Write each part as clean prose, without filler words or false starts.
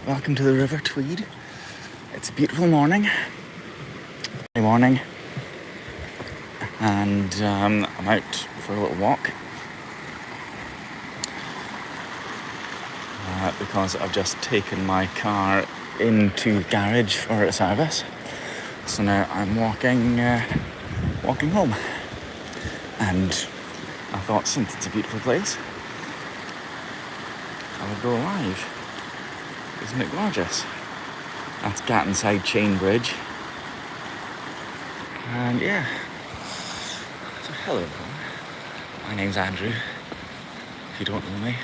Welcome to the River Tweed. It's a beautiful morning, and I'm out for a little walk because I've just taken my car into the garage for a service. So now I'm walking home, and I thought, since it's a beautiful place, I would go live. Isn't it gorgeous? That's Gattonside Chain Bridge. And yeah, so hello everyone. My name's Andrew. If you don't know me,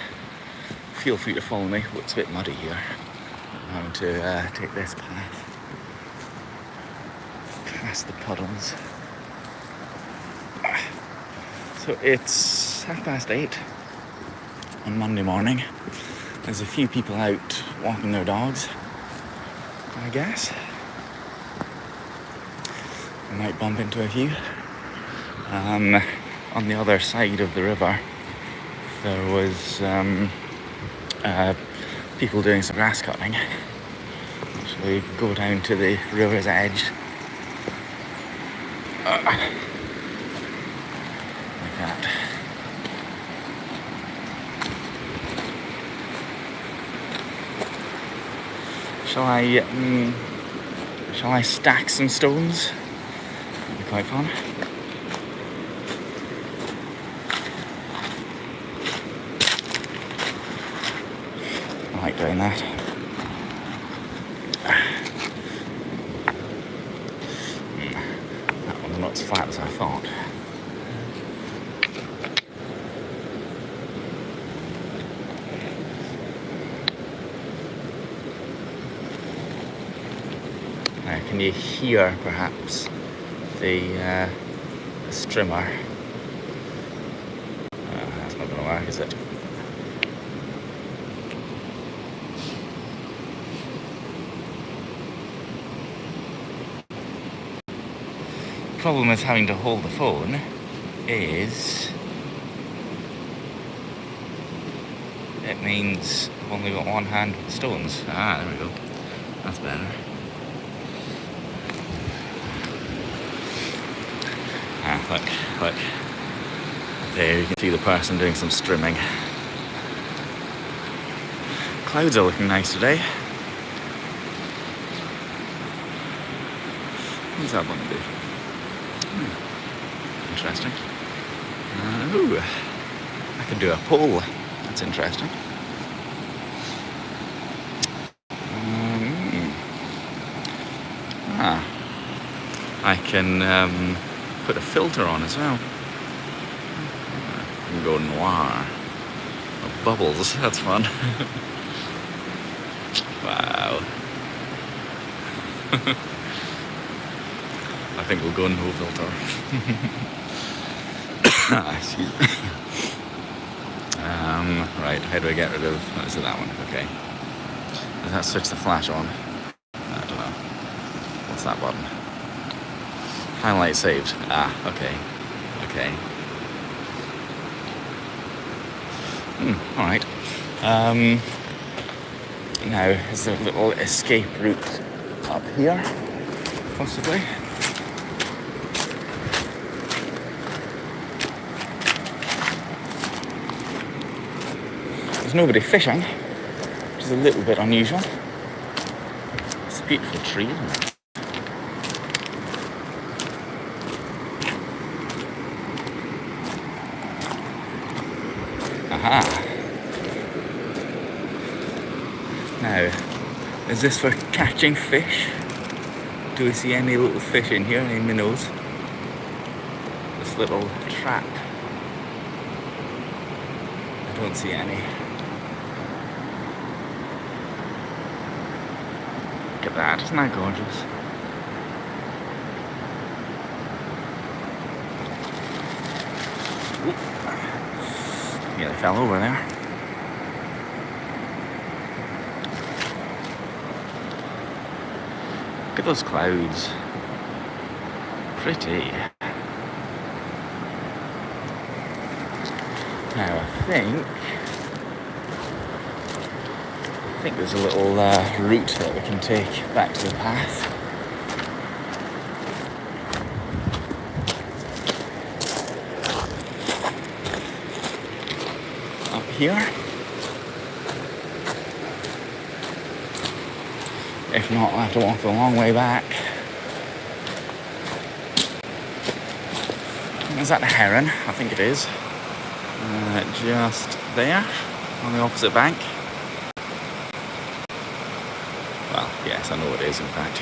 feel free to follow me. Oh, it's a bit muddy here. I'm going to take this path past the puddles. So it's 8:30 on Monday morning. There's a few people out walking their dogs, I guess. I might bump into a few. On the other side of the river, there was people doing some grass cutting. So we go down to the river's edge. Like that. Shall I stack some stones? That'd be quite fun. I like doing that. That one's not as flat as I thought. Can you hear, perhaps, the strimmer? That's not going to work, is it? The problem with having to hold the phone is it means I've only got one hand with the stones. There we go. That's better. Look. There you can see the person doing some strimming. Clouds are looking nice today. What's that one do? Interesting. Ooh, I can do a pole. That's interesting. I can put a filter on as well. And go noir. Bubbles, that's fun. Wow. I think we'll go no filter. Excuse me. Right, how do I get rid of... Oh, is it that one? Okay. Does that switch the flash on? I don't know. What's that button? Highlight saved. Okay. Alright. Now, is there a little escape route up here? Possibly. There's nobody fishing, which is a little bit unusual. It's a beautiful tree, isn't it? Now, is this for catching fish? Do we see any little fish in here, any minnows? This little trap. I don't see any. Look at that, isn't that gorgeous? Oop. Yeah, they fell over there. Look at those clouds. Pretty. Now I think there's a little route that we can take back to the path. Up here. If not, I'll have to walk the long way back. Is that a heron? I think it is. Just there, on the opposite bank. Well, yes, I know it is, in fact.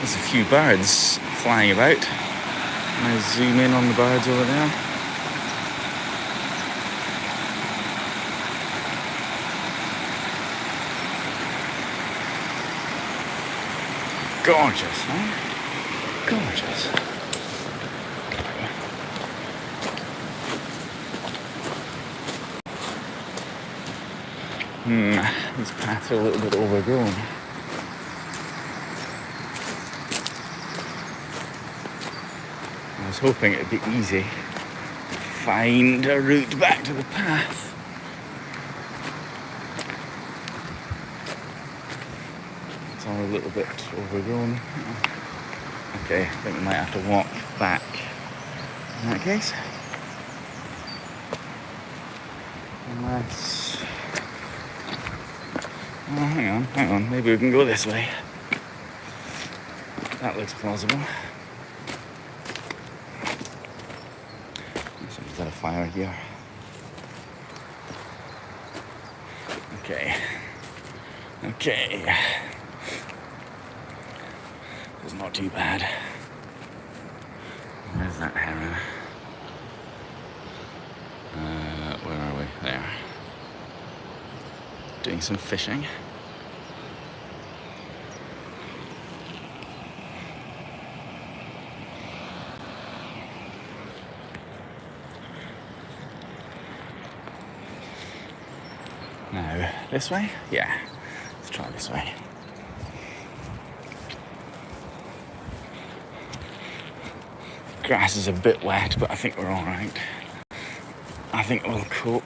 There's a few birds flying about. I zoom in on the birds over there. Gorgeous, huh? Gorgeous. These paths are a little bit overgrown. I was hoping it'd be easy to find a route back to the path. It's all a little bit overgrown. Okay, I think we might have to walk back in that case. Unless... oh, hang on, maybe we can go this way. That looks plausible. Is that a fire here? Okay. It's not too bad. Where's that heron? Where are we? There. Doing some fishing. Now, this way? Yeah, let's try this way. Grass is a bit wet, but I think we're all right. I think we'll cope.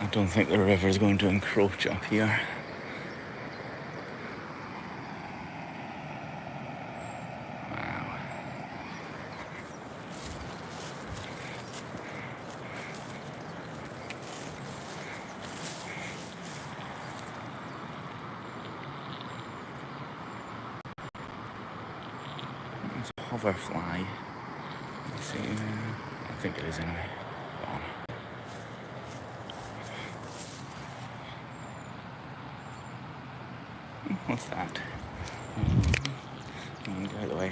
I don't think the river is going to encroach up here. Hoverfly. Let's see. I think it is anyway. Go on. What's that? Get out of the way.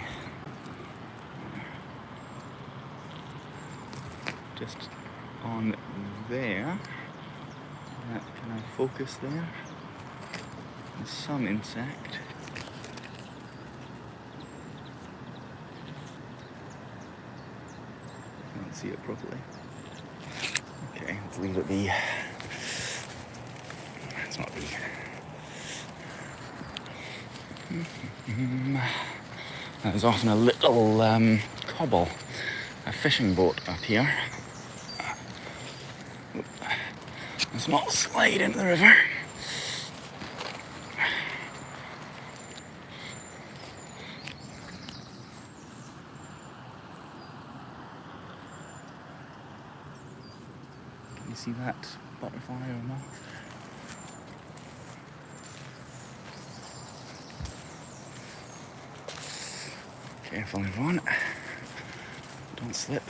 Just on there. Can I focus there? There's some insect. See it properly. Okay, let's leave it be. Let's not be. There's often a little cobble, a fishing boat up here. Let's not slide into the river. You see that butterfly or moth? Careful, everyone. Don't slip.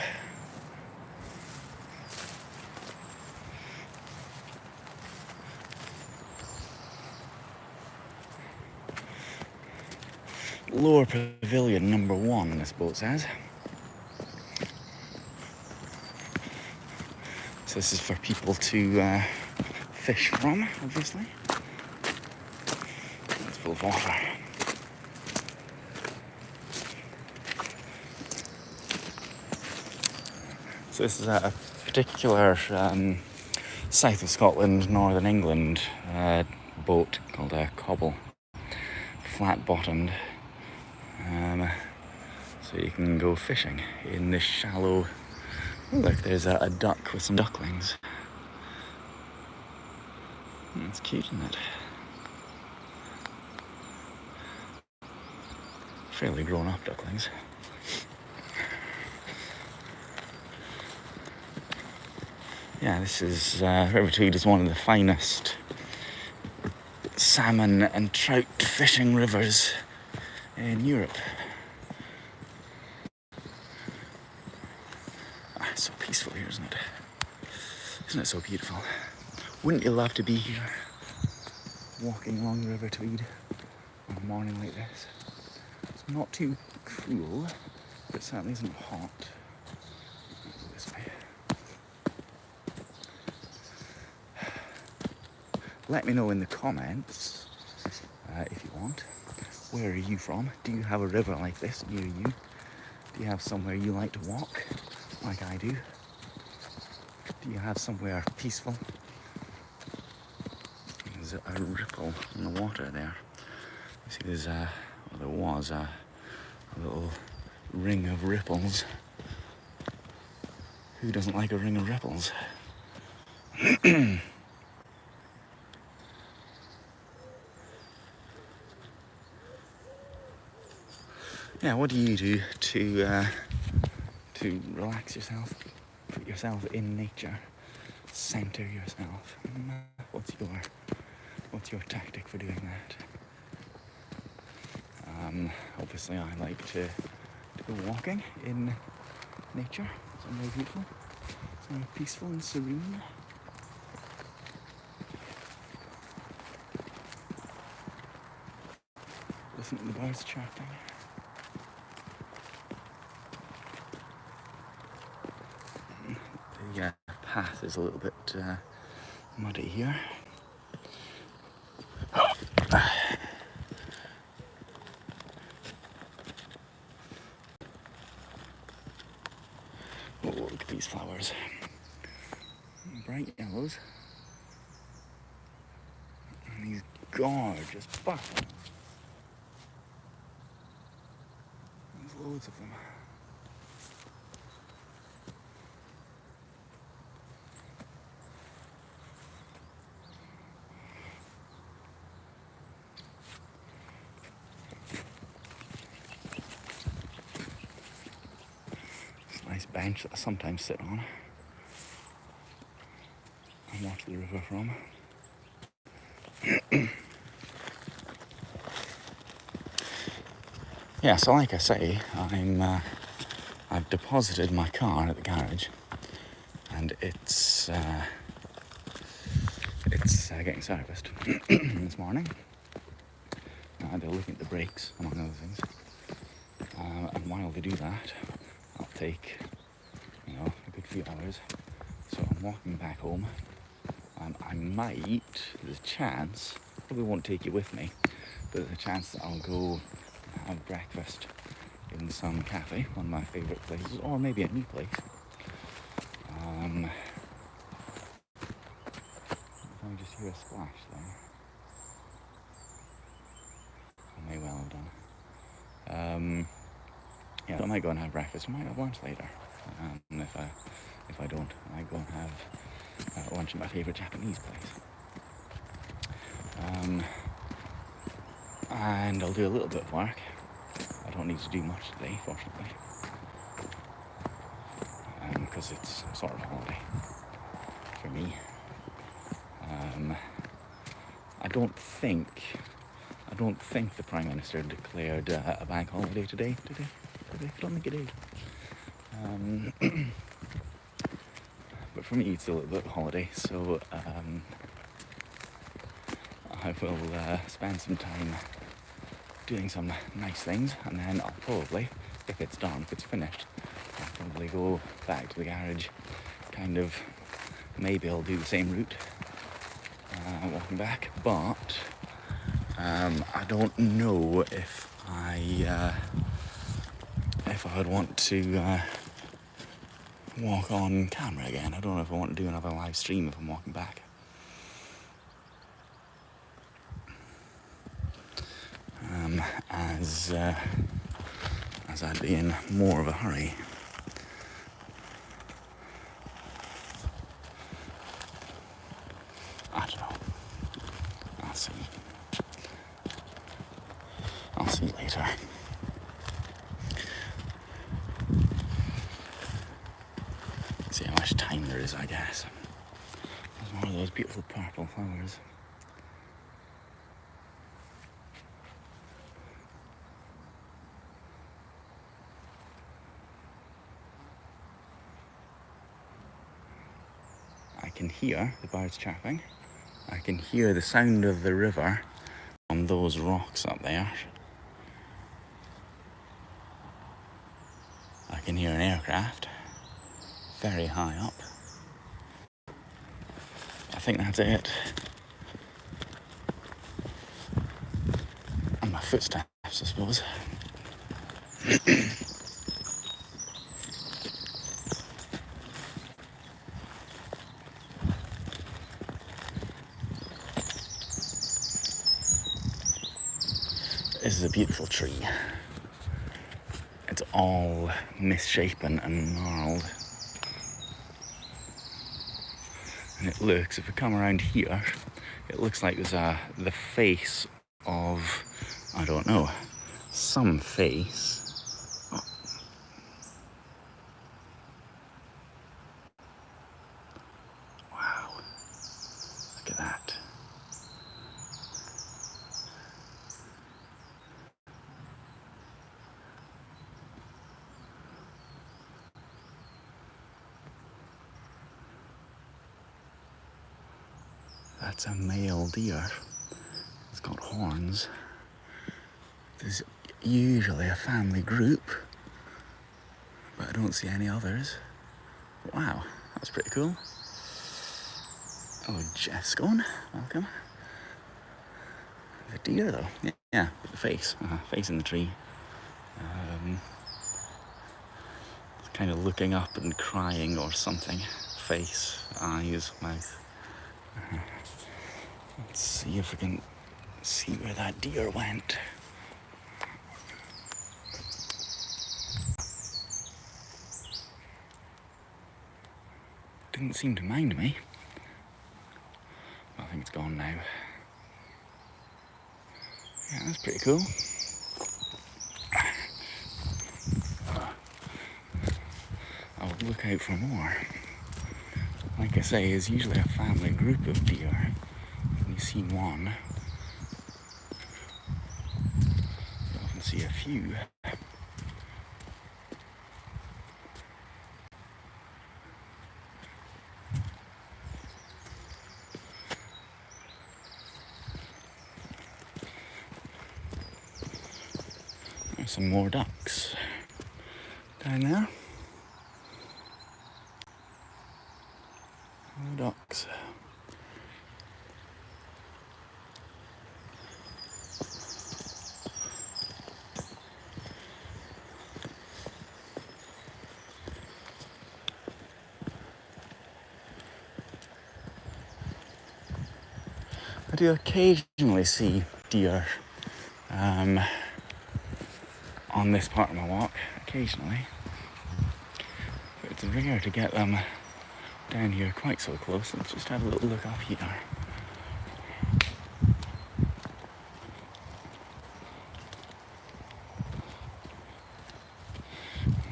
Lower pavilion number 1, this boat says. So this is for people to fish from, obviously. It's full of water. So this is a particular south of Scotland, northern England boat called a cobble, flat-bottomed. So you can go fishing in this shallow. Oh, look, there's a duck with some ducklings. That's cute, isn't it? Fairly grown-up ducklings. Yeah, this is River Tweed is one of the finest salmon and trout fishing rivers in Europe. It's so peaceful here, isn't it? Isn't it so beautiful? Wouldn't you love to be here, walking along the River Tweed on a morning like this? It's not too cool, but it certainly isn't hot. This way. Let me know in the comments, if you want, where are you from? Do you have a river like this near you? Do you have somewhere you like to walk, like I do? Do you have somewhere peaceful? There's a ripple in the water there. You see there's there was a little ring of ripples. Who doesn't like a ring of ripples? Yeah, what do you do to relax yourself, put yourself in nature, center yourself? What's your tactic for doing that? Obviously, I like to go walking in nature. Somewhere beautiful, somewhere peaceful and serene. Listen to the birds chirping. The path is a little bit muddy here. Oh, look at these flowers. Bright yellows. And these gorgeous buttons. There's loads of them. Nice bench that I sometimes sit on and watch the river from. Yeah, so like I say, I've deposited my car at the garage, and it's getting serviced this morning. They're looking at the brakes, among other things, and while they do that, I'll take, a good few hours. So I'm walking back home. I might, there's a chance, probably won't take you with me, but there's a chance that I'll go have breakfast in some cafe, one of my favourite places, or maybe a new place. I just hear a splash there. I may well have done. Yeah, I might go and have breakfast. I might have lunch later. And if I don't, I might go and have lunch at my favourite Japanese place. And I'll do a little bit of work. I don't need to do much today, fortunately, because it's sort of a holiday for me. I don't think the Prime Minister declared a bank holiday today. I don't think it is. But for me, it's a little bit of a holiday, so I will spend some time doing some nice things, and then I'll probably, if it's done, if it's finished, I'll probably go back to the garage, kind of maybe I'll do the same route walking back, but I don't know if I would want to walk on camera again. I don't know if I want to do another live stream if I'm walking back. As I'd be in more of a hurry. I don't know. I'll see. I'll see later. See how much time there is, I guess. There's one of those beautiful purple flowers. I can hear the birds chirping. I can hear the sound of the river on those rocks up there. I can hear an aircraft very high up. I think that's it. And my footsteps, I suppose. This is a beautiful tree. It's all misshapen and gnarled. And it looks, if we come around here, it looks like there's the face of, I don't know, some face. Oh. Wow. Look at that. That's a male deer. It's got horns. There's usually a family group, but I don't see any others. Wow, that's pretty cool. Oh, Jesscone, welcome. The deer though, yeah, the face in the tree. Kind of looking up and crying or something. Face, eyes, mouth. Let's see if we can see where that deer went. Didn't seem to mind me. I think it's gone now. Yeah, that's pretty cool. I'll look out for more. Like I say, it's usually a family group of deer. You see one. You often see a few. There's some more ducks down there. More ducks. I do occasionally see deer on this part of my walk, occasionally, but it's rare to get them down here quite so close. Let's just have a little look up here.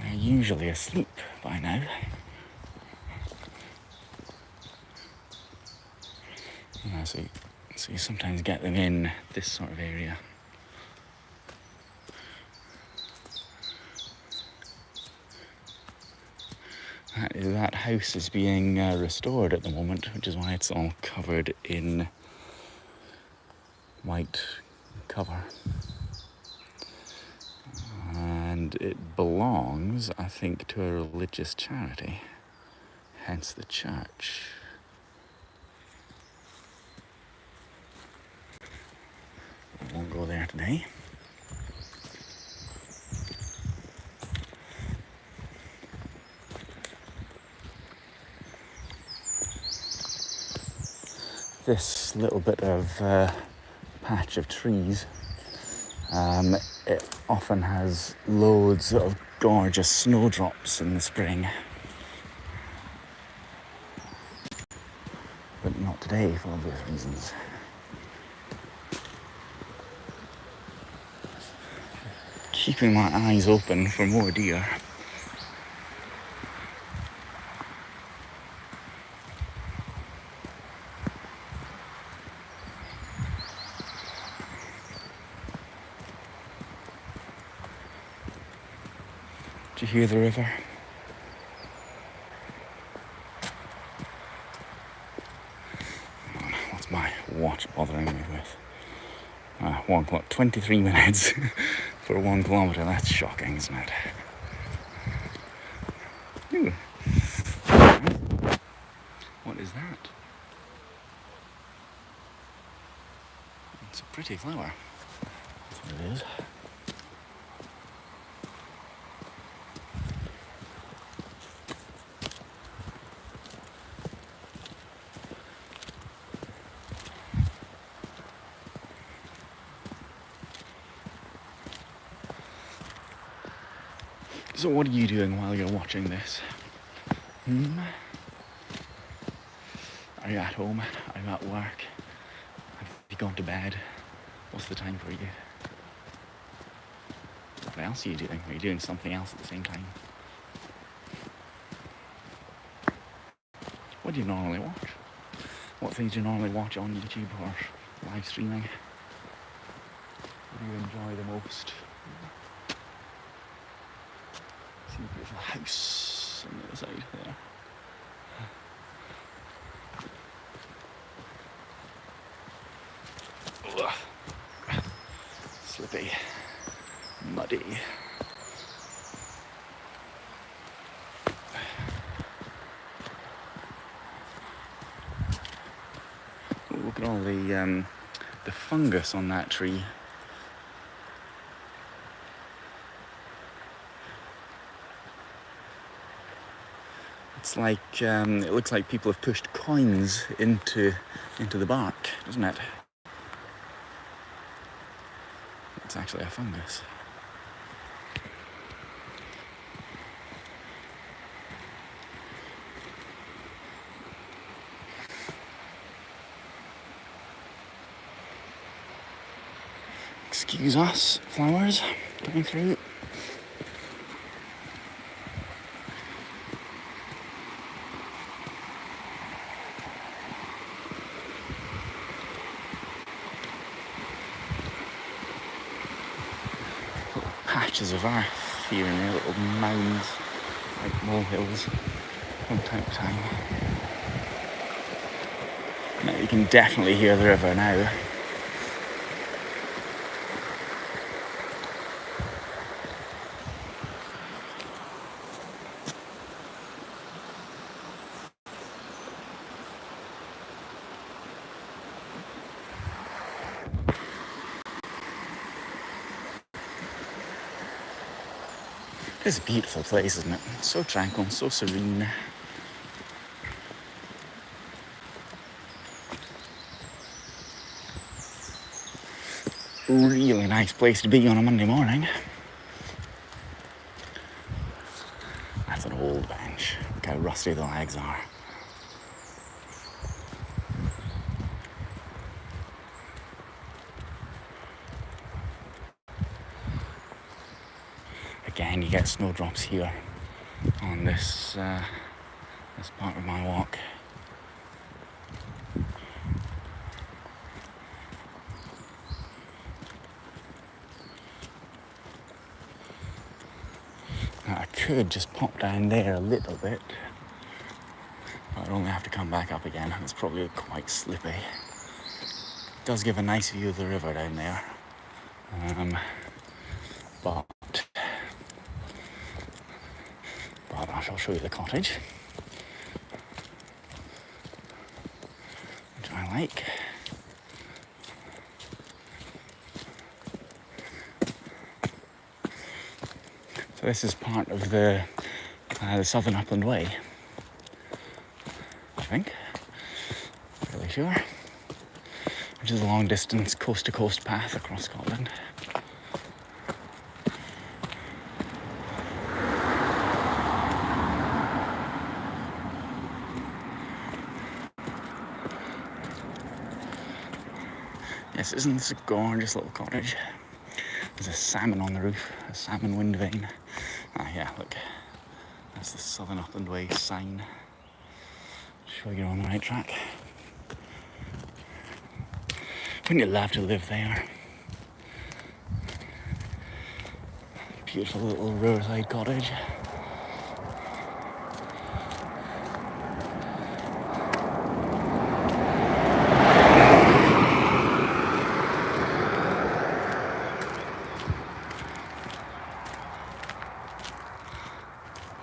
They're usually asleep by now. Yeah, so you sometimes get them in this sort of area. That house is being restored at the moment, which is why it's all covered in white cover. And it belongs, I think, to a religious charity, hence the church. Way. This little bit of patch of trees, it often has loads of gorgeous snowdrops in the spring. But not today, for obvious reasons. Keeping my eyes open for more deer. Do you hear the river? What's my watch bothering me with? 1 o'clock, 23 minutes for 1 kilometre. That's shocking, isn't it? Ooh. What is that? It's a pretty flower. That's what it is. So what are you doing while you're watching this? Are you at home? Are you at work? Have you gone to bed? What's the time for you? What else are you doing? Are you doing something else at the same time? What do you normally watch? What things do you normally watch on YouTube or live streaming? What do you enjoy the most? See a beautiful house on the other side there. Ugh. Slippy, muddy. Look at all the fungus on that tree. It's like it looks like people have pushed coins into the bark, doesn't it? It's actually a fungus. Excuse us, flowers coming through. Patches of earth here and there, little mounds, like molehills, from time to time. Now you can definitely hear the river now. It's a beautiful place, isn't it? So tranquil, so serene. Really nice place to be on a Monday morning. That's an old bench. Look how rusty the legs are. Again, you get snowdrops here on this part of my walk. Now, I could just pop down there a little bit, but I'd only have to come back up again, and it's probably quite slippy. It does give a nice view of the river down there, but I shall show you the cottage, which I like. So this is part of the southern Upland Way, I think. Not really sure. Which is a long distance coast to coast path across Scotland. Yes, isn't this a gorgeous little cottage? There's a salmon on the roof, a salmon wind vane. Ah yeah, look, that's the Southern Upland Way sign. Sure you're on the right track. Wouldn't you love to live there? Beautiful little riverside cottage.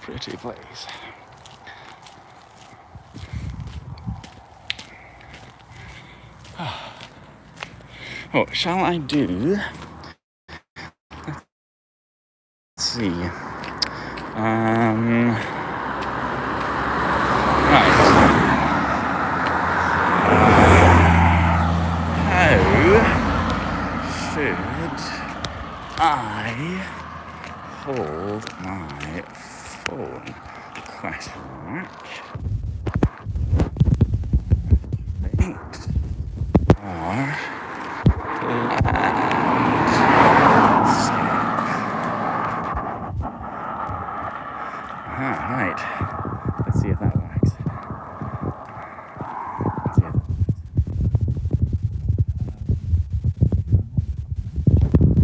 Pretty place. Oh, shall I do? Let's see. Right. How should I hold my phone? Question mark. Right. Let's see if that works.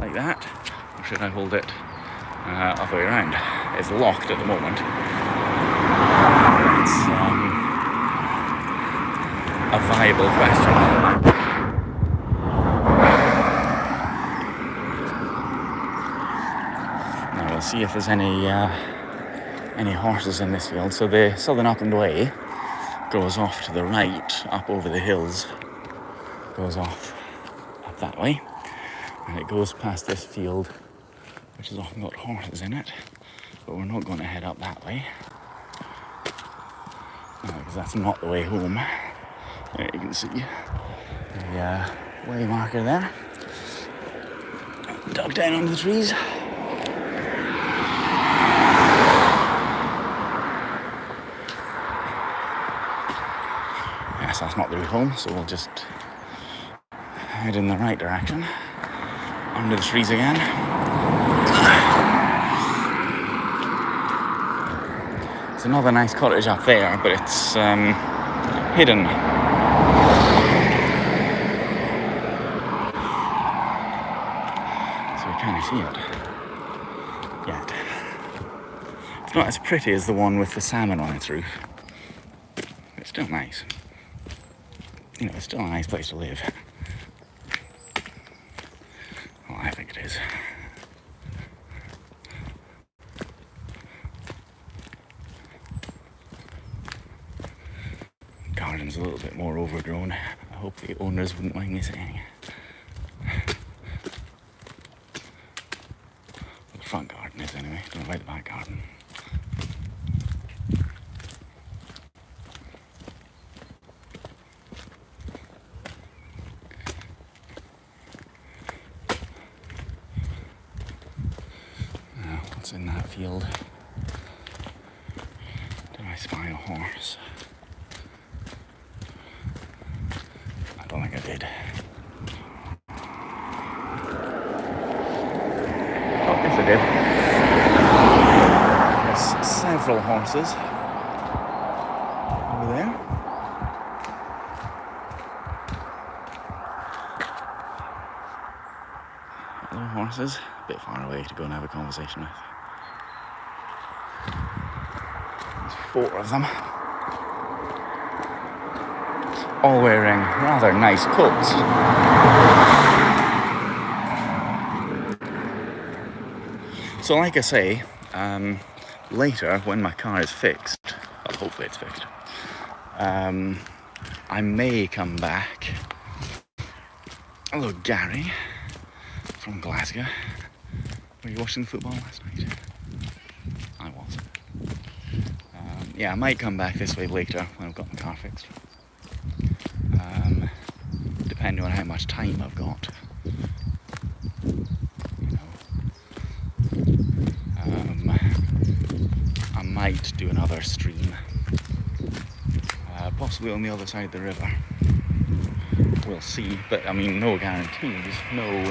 Like that. Or should I hold it other way around? It's locked at the moment. It's a viable question. Now we'll see if there's any horses in this field. So the Southern Upland Way goes off to the right, up over the hills, goes off up that way, and it goes past this field, which has often got horses in it, but we're not going to head up that way, because that's not the way home. There you can see the way marker there, dug down under the trees. Yes, that's not the route home, so we'll just head in the right direction, under the trees again. There's another nice cottage up there, but it's hidden. So we can't see it yet. It's not as pretty as the one with the salmon on its roof. It's still nice. You know, it's still a nice place to live. Well, I think it is. Garden's a little bit more overgrown. I hope the owners wouldn't mind me saying. The front garden is anyway. Don't know about the back garden. What's in that field? Did I spy a horse? I don't think I did. Oh, yes I did. There's several horses over there. Hello horses, a bit far away to go and have a conversation with. There's 4 of them, all wearing rather nice coats. So like I say, later when my car is fixed, well, hopefully it's fixed, I may come back. Hello Gary from Glasgow. Were you watching the football last night? yeah, I might come back this way later when I've got my car fixed. Depending on how much time I've got. I might do another stream, possibly on the other side of the river. We'll see, but I mean, no guarantees, no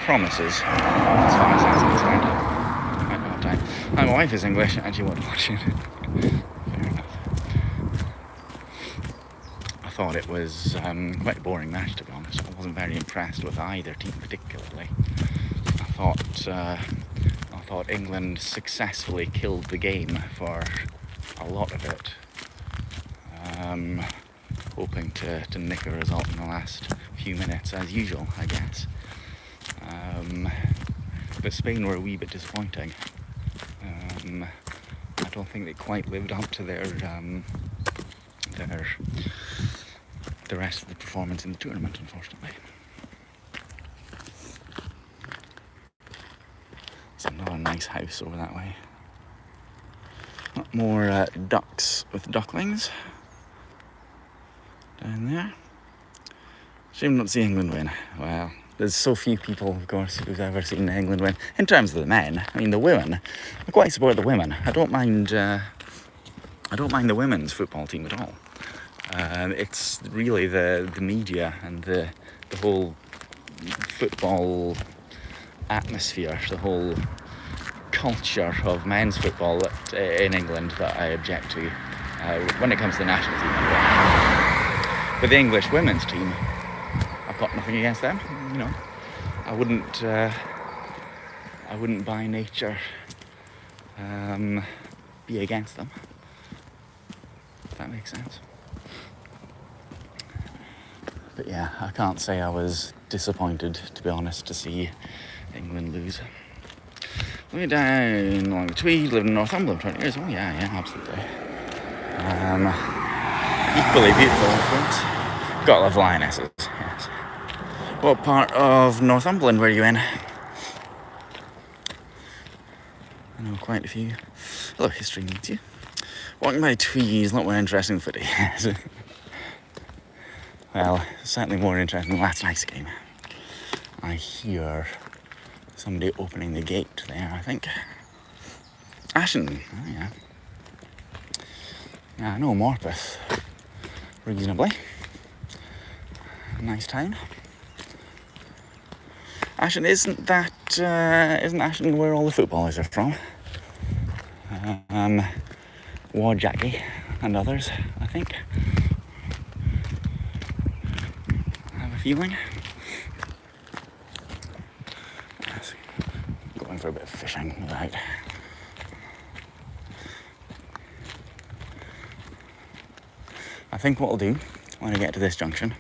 promises as far as that's concerned. I might not have time. My wife is English and she won't watch it. Fair enough. I thought it was quite a boring match, to be honest. I wasn't very impressed with either team particularly. I thought England successfully killed the game for a lot of it. Hoping to nick a result in the last few minutes, as usual, I guess. But Spain were a wee bit disappointing. I don't think they quite lived up to the rest of the performance in the tournament, unfortunately. There's another nice house over that way. More ducks with ducklings down there. Shame not to see England win. Well, there's so few people, of course, who've ever seen England win. In terms of the men, I mean, the women, I quite support the women. I don't mind the women's football team at all. It's really the media and the whole football atmosphere, the whole culture of men's football in England that I object to when it comes to the national team anyway. But the English women's team, I've got nothing against them. You know, I wouldn't by nature be against them, if that makes sense. But yeah, I can't say I was disappointed, to be honest, to see England lose. Living down along the Tweed, living in Northumberland 20 years. Oh yeah, absolutely. Equally beautiful, of course. Gotta love lionesses, yes. What part of Northumberland were you in? I know quite a few. Hello, history meets you. Walking by Tweed is a lot more interesting than footy. Well, certainly more interesting than last night's game. I hear somebody opening the gate there, I think. Ashton, oh yeah. Yeah, I know Morpeth reasonably. Nice town. Ashton, isn't Ashton where all the footballers are from? Ward Jackie and others, I think. I have a feeling. Going for a bit of fishing, right. I think what I'll do when I get to this junction,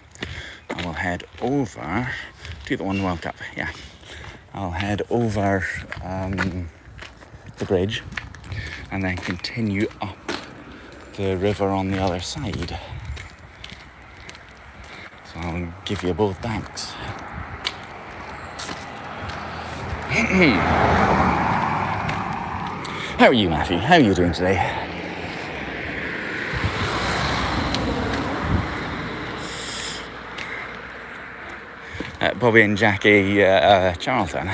I will head over to the One World Cup. Yeah, I'll head over the bridge and then continue up the river on the other side. So I'll give you both banks. How are you, Matthew? How are you doing today? Bobby and Jackie Charlton.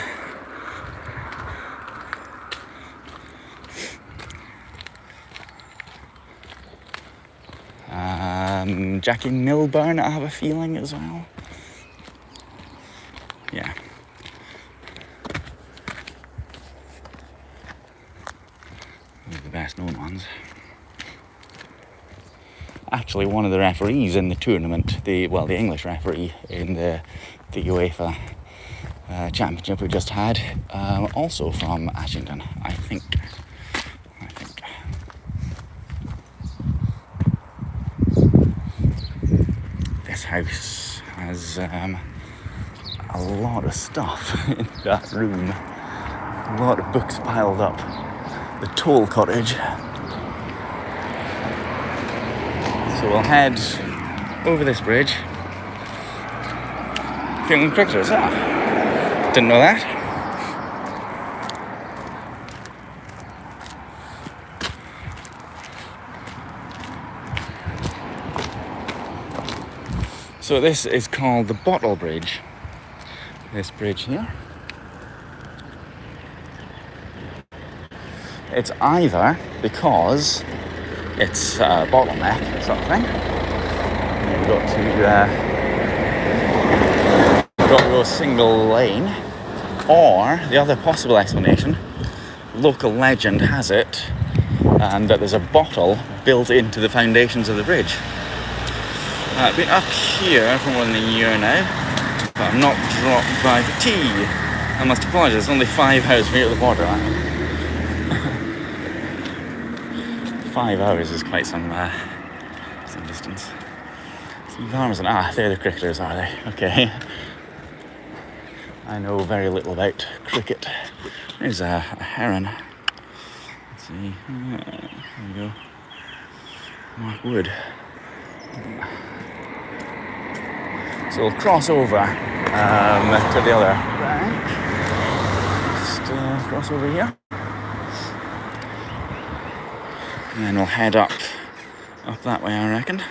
Jackie Milburn, I have a feeling as well. Yeah. The best known ones. Actually, one of the referees in the tournament, the English referee in the UEFA Championship we just had, also from Ashington, I think. This house has a lot of stuff in that room. A lot of books piled up. The Toll Cottage. So we'll head over this bridge. England cricketers, didn't know that. So this is called the Bottle Bridge. This bridge here. It's either because it's a bottleneck sort of thing. You've got to go single lane, or the other possible explanation, local legend has it, and that there's a bottle built into the foundations of the bridge. I've been up here for more than a year now, but I'm not dropped by fatigue. I must apologise, it's only 5 hours from here to the border. 5 hours is quite some distance. See farmers and they're the cricketers, are they? Okay. I know very little about cricket. There's a heron. Let's see. There we go. Mark Wood. So we'll cross over to the other bank. Just cross over here. And then we'll head up that way, I reckon.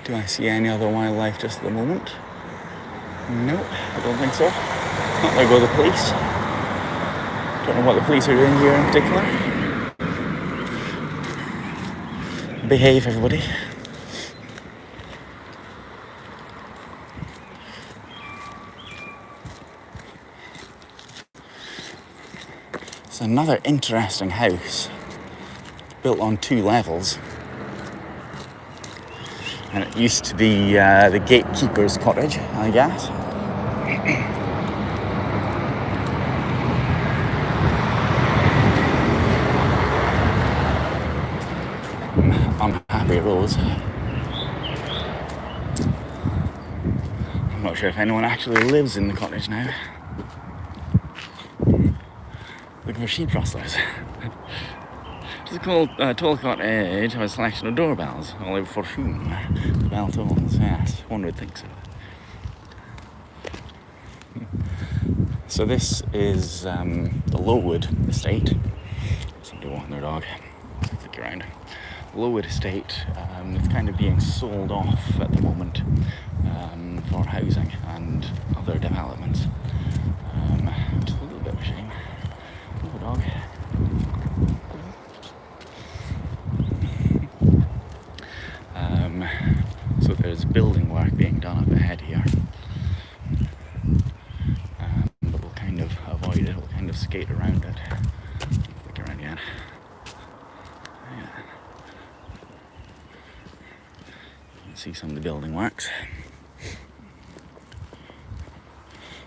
Do I see any other wildlife just at the moment? No, I don't think so. There go the police. Don't know what the police are doing here in particular. Behave, everybody. It's another interesting house, built on 2 levels. And it used to be the gatekeeper's cottage, I guess. Unhappy Rose. I'm not sure if anyone actually lives in the cottage now. Looking for sheep rustlers. It's a cool tall cottage have a selection of doorbells, only for whom the bell tolls. Yes, one would think so. So this is the Lowood estate. Somebody walking their dog. Flick around. Lowood estate. It's kind of being sold off at the moment for housing and other developments. Which is a little bit of a shame. Little dog. So there's building work being done up ahead here, but we'll kind of avoid it, we'll kind of skate around it. Flick around again. Yeah. You can see some of the building works.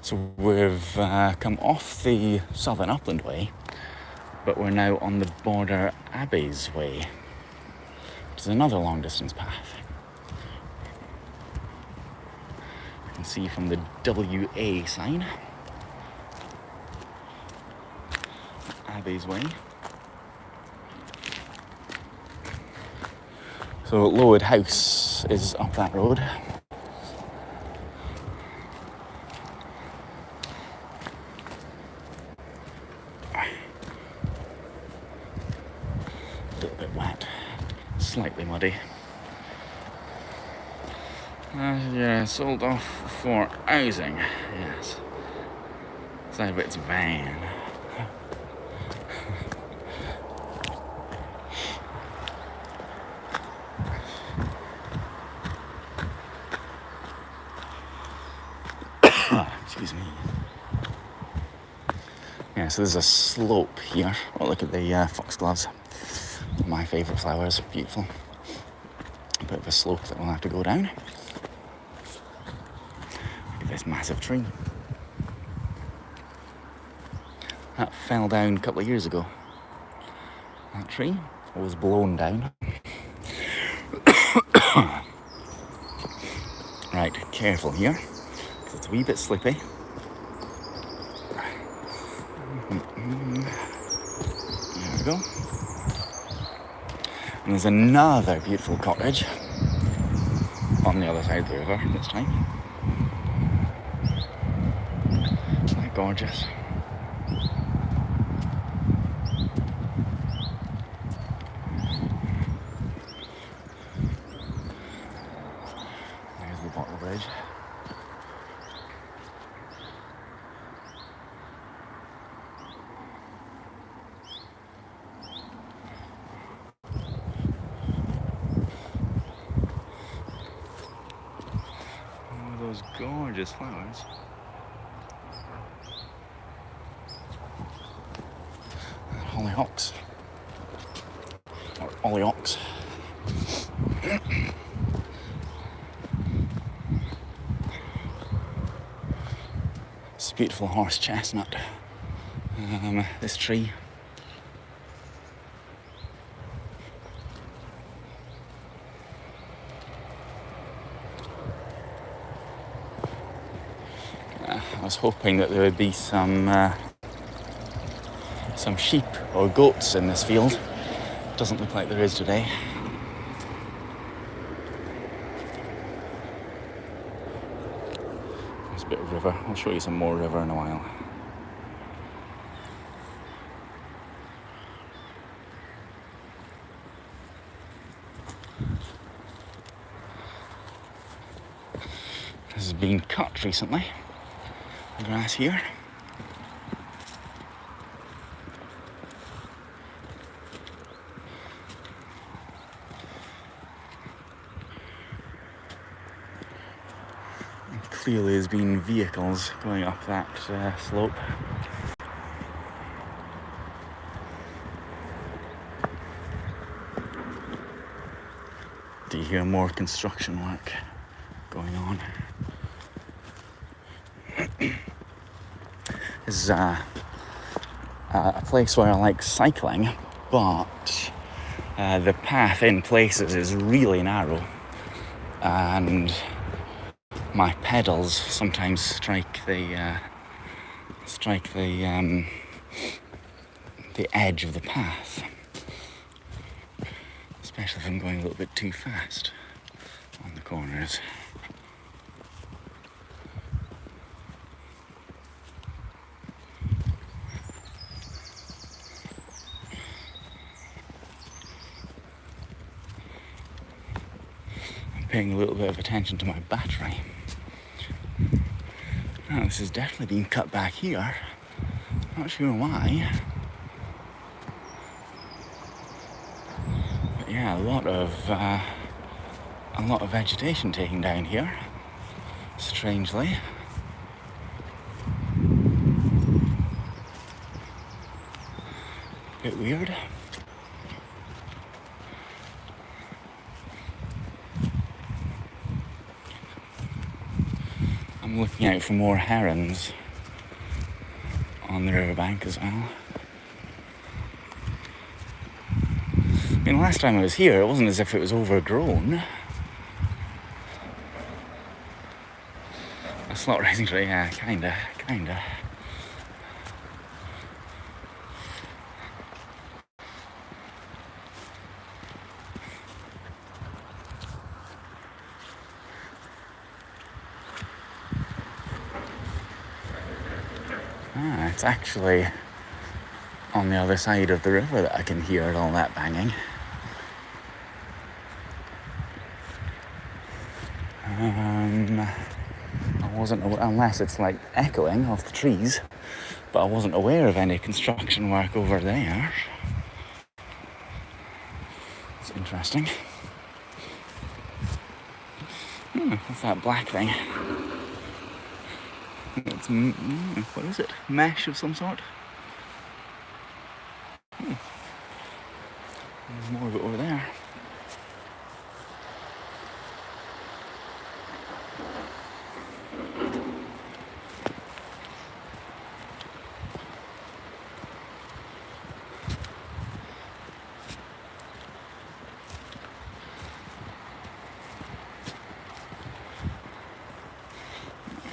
So we've come off the southern Upland Way, but we're now on the border Abbeys Way, which is another long distance path. You can see from the WA sign, Abbeys Way. So Lowood House is up that road. A little bit wet, slightly muddy. Yeah, sold off for housing, yes. Side of it's van. Excuse me. Yeah, so there's a slope here. Oh, look at the foxgloves. My favourite flowers, beautiful. A bit of a slope that we'll have to go down. Look at this massive tree. That fell down a couple of years ago. That tree was blown down. Right, careful here, because it's a wee bit slippy. There we go. And there's another beautiful cottage on the other side of the river this time. Isn't that gorgeous? those gorgeous flowers. Hollyhocks. Or ollyhocks. It's a beautiful horse chestnut. This tree. I was hoping that there would be some sheep or goats in this field. Doesn't look like there is today. There's a bit of river. I'll show you some more river in a while. This has been cut recently. The grass here. Clearly there's been vehicles going up that slope. Do you hear more construction work going on? This is a place where I like cycling, but the path in places is really narrow, and my pedals sometimes strike the edge of the path, especially if I'm going a little bit too fast on the corners. I'm paying a little bit of attention to my battery. Oh, this has definitely been cut back here. Not sure why. But yeah, a lot of vegetation taken down here. Strangely. Bit weird. I'm looking out for more herons on the riverbank as well. I mean, last time I was here, it wasn't as if it was overgrown. A slot racing tree, yeah, kinda. It's actually on the other side of the river that I can hear all that banging. I wasn't aware, unless it's like echoing off the trees, but I wasn't aware of any construction work over there. It's interesting. What's that black thing? It's, what is it? Mesh of some sort? There's more of it over there.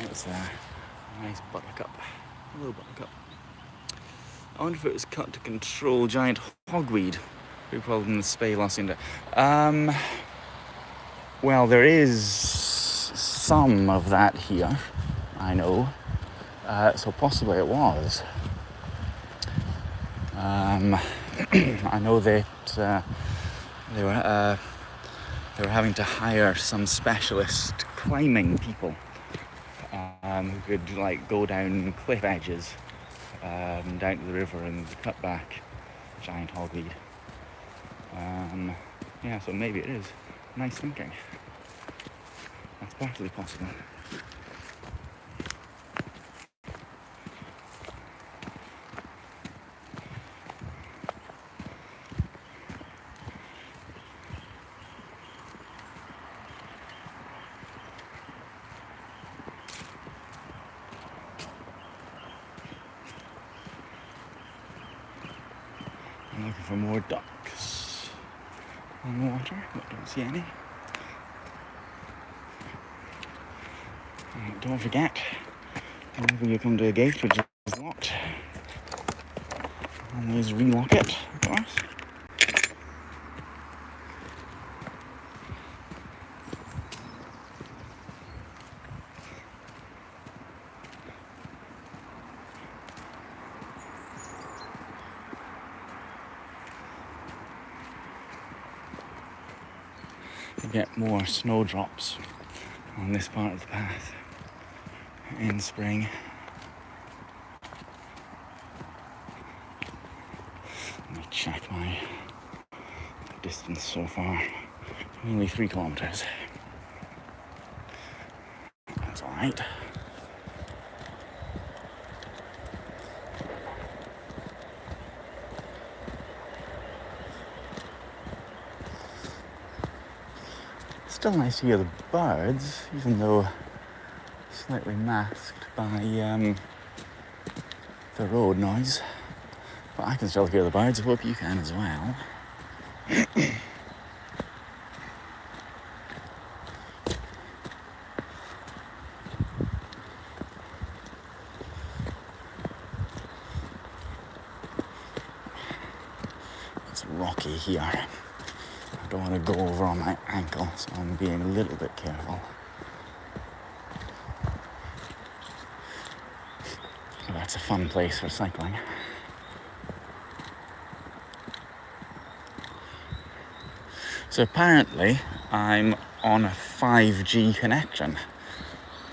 It's a nice buttercup, a little buttercup. I wonder if it was cut to control giant hogweed. Big problem in the Spey Lucinda. Well, there is some of that here, I know. So possibly it was. I know that they were having to hire some specialist climbing people who could like go down cliff edges down to the river and cut back giant hogweed. Yeah, so maybe it is. Nice thinking. That's partly possible. for more ducks on the water, but don't see any. Don't forget, whenever you come to a gate which is locked, always relock it, of course. You get more snowdrops on this part of the path in spring. Let me check my distance so far. Nearly 3 kilometers. That's alright. Still nice to hear the birds, even though slightly masked by the road noise. But I can still hear the birds. I hope you can as well. It's rocky here. I don't want to go over on my ankle, so I'm being a little bit careful. So that's a fun place for cycling. So apparently I'm on a 5G connection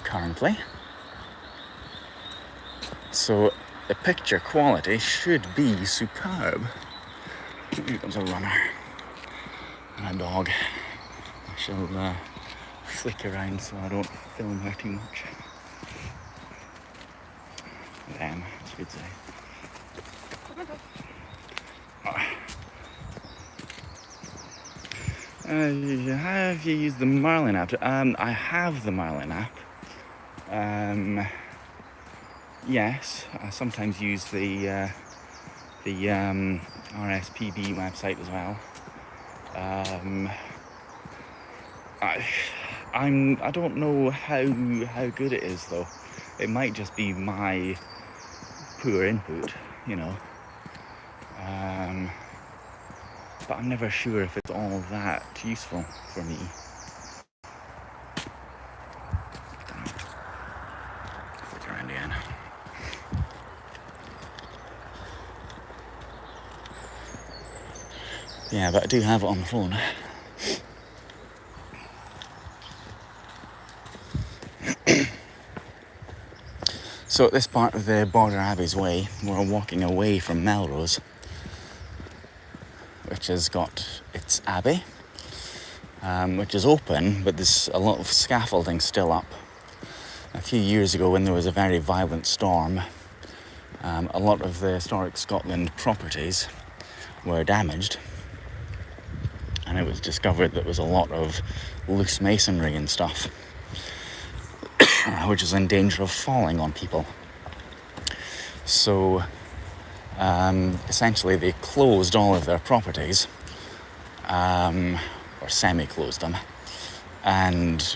currently. So the picture quality should be superb. Here comes a runner. And a dog. I shall flick around so I don't film her too much. Them, I should say. Have you used the Marlin app? I have the Marlin app. Yes, I sometimes use the RSPB website as well. I don't know how good it is though. It might just be my poor input, you know. But I'm never sure if it's all that useful for me. Flick around again. Yeah, but I do have it on the phone. So at this part of the border Abbeys Way, we're walking away from Melrose, which has got its abbey, which is open, but there's a lot of scaffolding still up. A few years ago, when there was a very violent storm, a lot of the historic Scotland properties were damaged, and it was discovered that there was a lot of loose masonry and stuff, which is in danger of falling on people. So essentially they closed all of their properties, or semi-closed them, and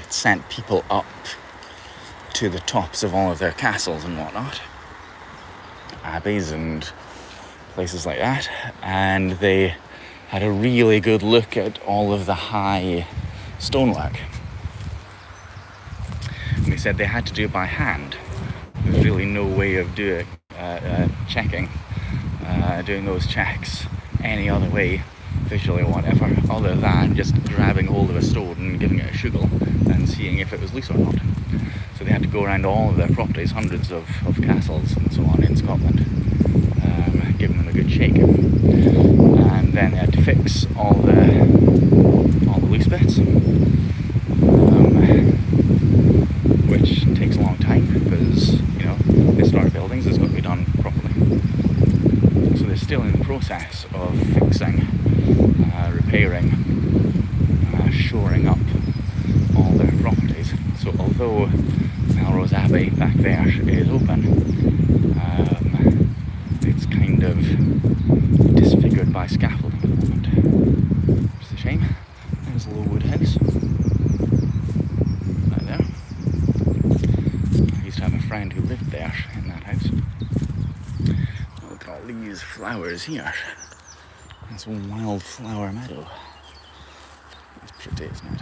sent people up to the tops of all of their castles and whatnot, abbeys and places like that, and they had a really good look at all of the high stonework. And they said they had to do it by hand. There's really no way of doing those checks any other way, visually or whatever, other than just grabbing hold of a stone and giving it a shuggle and seeing if it was loose or not. So they had to go around all of their properties, hundreds of castles and so on in Scotland, giving them a good shake. And then they had to fix all the loose bits, which takes a long time because, you know, historic buildings has got to be done properly. So they're still in the process of fixing, repairing, shoring up all their properties. So although Melrose Abbey back there is open, it's kind of by scaffold at the moment. It's a shame. There's a low wood house. Right there. I used to have a friend who lived there in that house. Look at all these flowers here. It's a wildflower meadow. It's pretty, isn't it?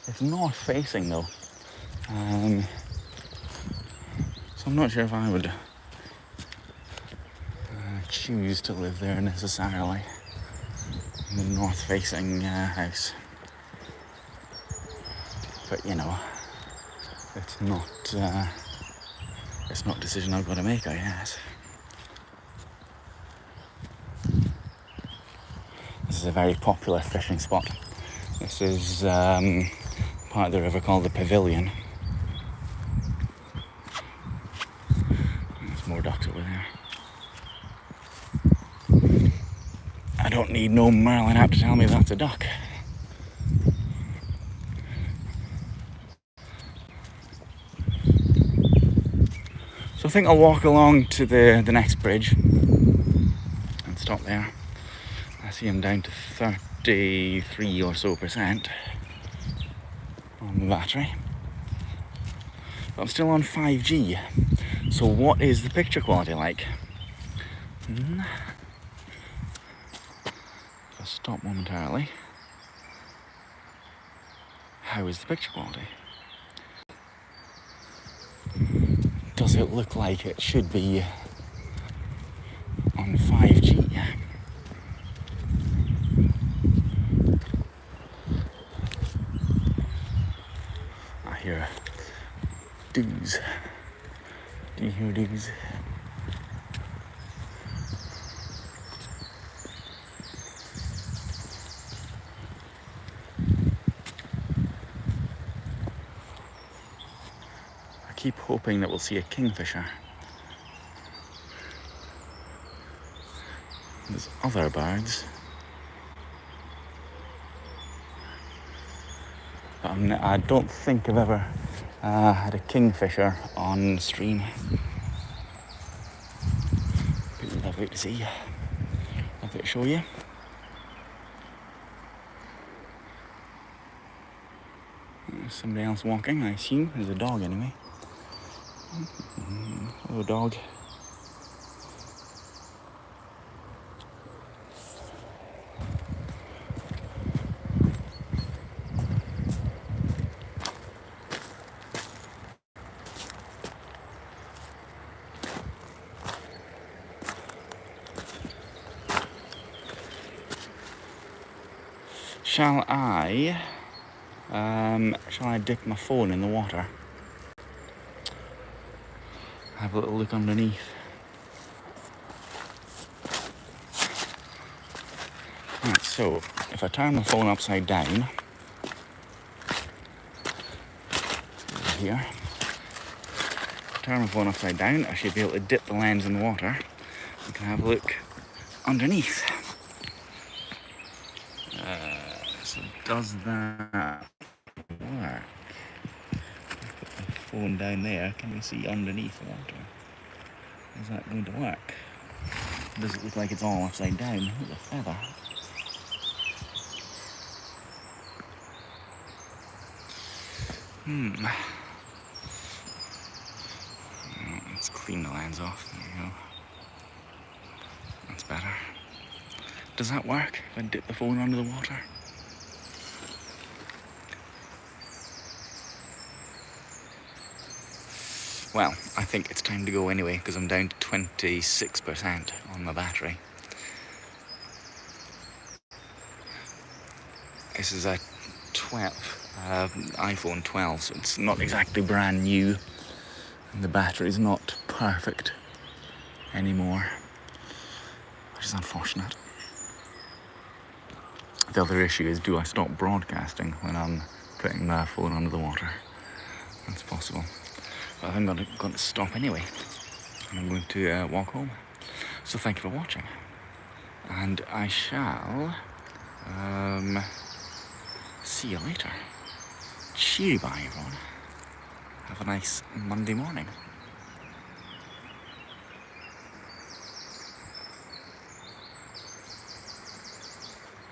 It's north facing though. So I'm not sure if I would choose to live there necessarily. In the north facing house. But you know, it's not a decision I've got to make, I guess. This is a very popular fishing spot. This is part of the river called the Pavilion. There's more ducks over there. I don't need no Merlin app to tell me that's a duck. So I think I'll walk along to the next bridge and stop there. I see I'm down to 33 or so % on the battery. But I'm still on 5G. So what is the picture quality like? If I stop momentarily, how is the picture quality? Does it look like it should be on 5G? I hear doos. Do you hear doos? I keep hoping that we'll see a kingfisher. There's other birds. But I don't think I've ever had a kingfisher on stream. Be lovely to see. Lovely to show you. There's somebody else walking, I assume. There's a dog anyway. Hello, dog. Shall I dip my phone in the water? Have a little look underneath. Right, so if I turn my phone upside down, here, turn my phone upside down, I should be able to dip the lens in the water. You can have a look underneath. So does that work? Put the phone down there, can we see underneath the water? Is that going to work? Does it look like it's all upside down? Look at the feather. Let's clean the lens off. There you go. That's better. Does that work if I dip the phone under the water? Well, I think it's time to go anyway because I'm down to 26% on my battery. This is a 12, iPhone 12, so it's not exactly brand new. And the battery's not perfect anymore, which is unfortunate. The other issue is, do I stop broadcasting when I'm putting my phone under the water? That's possible. But I think I'm going to stop anyway. And I'm going to walk home. So thank you for watching. And I shall see you later. Cheery bye, everyone. Have a nice Monday morning.